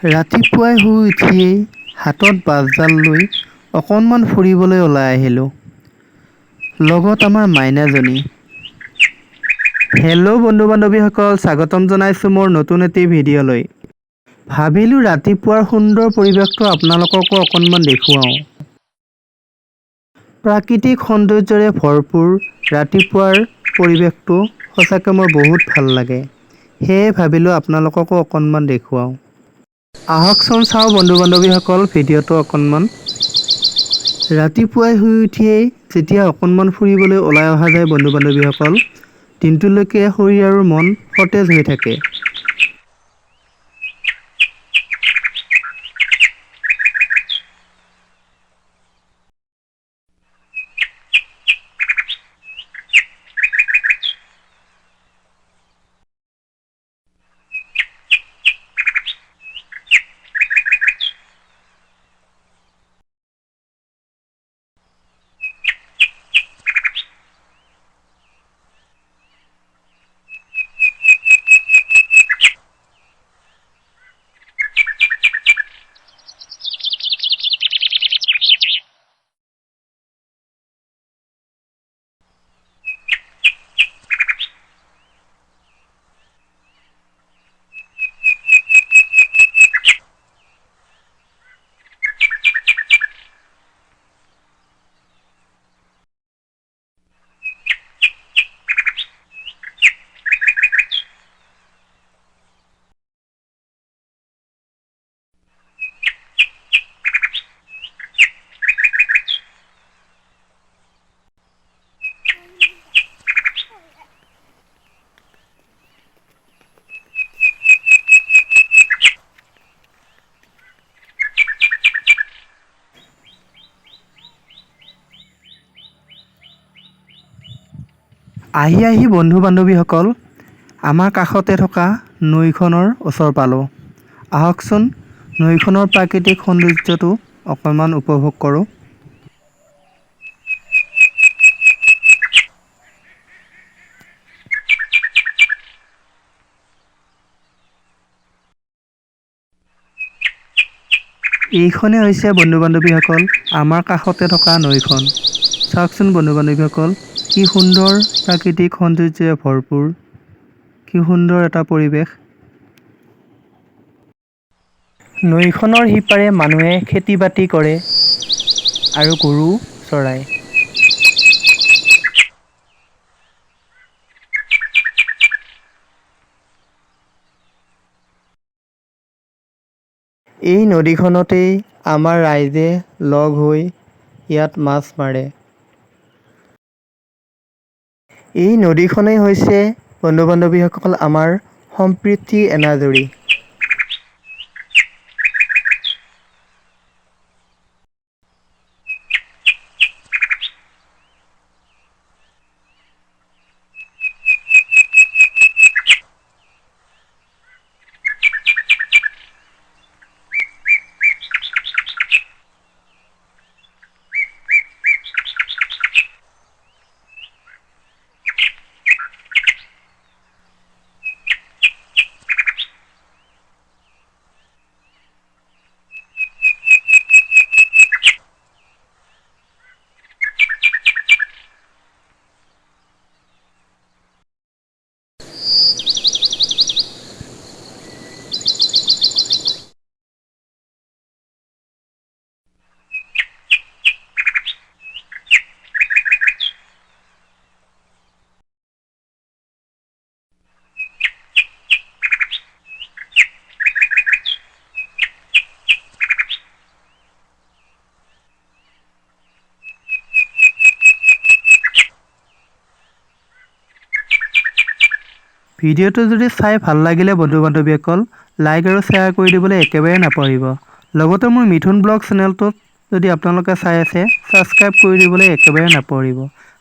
ৰাতিপুৱাই শুই উঠিয়েই হাতত বাছডাল লৈ অকণমান ফুৰিবলৈ ওলাই আহিলোঁ। লগত আমাৰ মাইনাজনী। হেল্ল' বন্ধু বান্ধৱীসকল, স্বাগতম জনাইছোঁ মোৰ নতুন এটি ভিডিঅ'লৈ। ভাবিলোঁ ৰাতিপুৱাৰ সুন্দৰ পৰিৱেশটো আপোনালোককো অকণমান দেখুৱাওঁ। প্ৰাকৃতিক সৌন্দৰ্যৰে ভৰপূৰ ৰাতিপুৱাৰ পৰিৱেশটো সঁচাকৈ মোৰ বহুত ভাল লাগে। সেয়ে ভাবিলোঁ আপোনালোককো অকণমান দেখুৱাওঁ। আহকচোন চাওঁ বন্ধু বান্ধৱীসকল ভিডিঅ'টো অকণমান। ৰাতিপুৱাই শুই উঠিয়েই যেতিয়া অকণমান ফুৰিবলৈ ওলাই অহা যায় বন্ধু বান্ধৱীসকল, দিনটোলৈকে শৰীৰ আৰু মন সতেজ হৈ থাকে। আহি বন্ধু বান্ধৱীসকল আমাৰ কাষতে থকা নৈখনৰ ওচৰ পালোঁ। আহকচোন নৈখনৰ প্ৰাকৃতিক সৌন্দৰ্যটো অকণমান উপভোগ কৰোঁ। এইখনে হৈছে বন্ধু বান্ধৱীসকল আমাৰ কাষতে থকা নৈখন। চাওকচোন বন্ধু বান্ধৱীসকল, কি সুন্দৰ প্ৰাকৃতিক সৌন্দৰ্যৰে ভৰপূৰ, কি সুন্দৰ এটা পৰিৱেশ। নৈখনৰ সিপাৰে মানুহে খেতি বাতি কৰে আৰু গৰু চৰায়। এই নদীখনতেই আমাৰ ৰাইজে লগ হৈ ইয়াত মাছ মাৰে। এই নদীখনেই হৈছে বন্ধু বান্ধৱীসকল আমাৰ সম্প্ৰীতিৰ এনাজৰী। ভিডিঅ'টো যদি চাই ভাল লাগিলে বন্ধু বান্ধৱীসকল লাইক আৰু শ্বেয়াৰ কৰি দিবলৈ একেবাৰে নাপাহৰিব। লগতে মোৰ মিথুন ব্লগ চেনেলটোত যদি আপোনালোকে চাই আছে ছাবস্ক্ৰাইব কৰি দিবলৈ একেবাৰে নাপাহৰিব।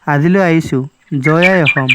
আজিলৈ আহিছোঁ। জয় আই অসম।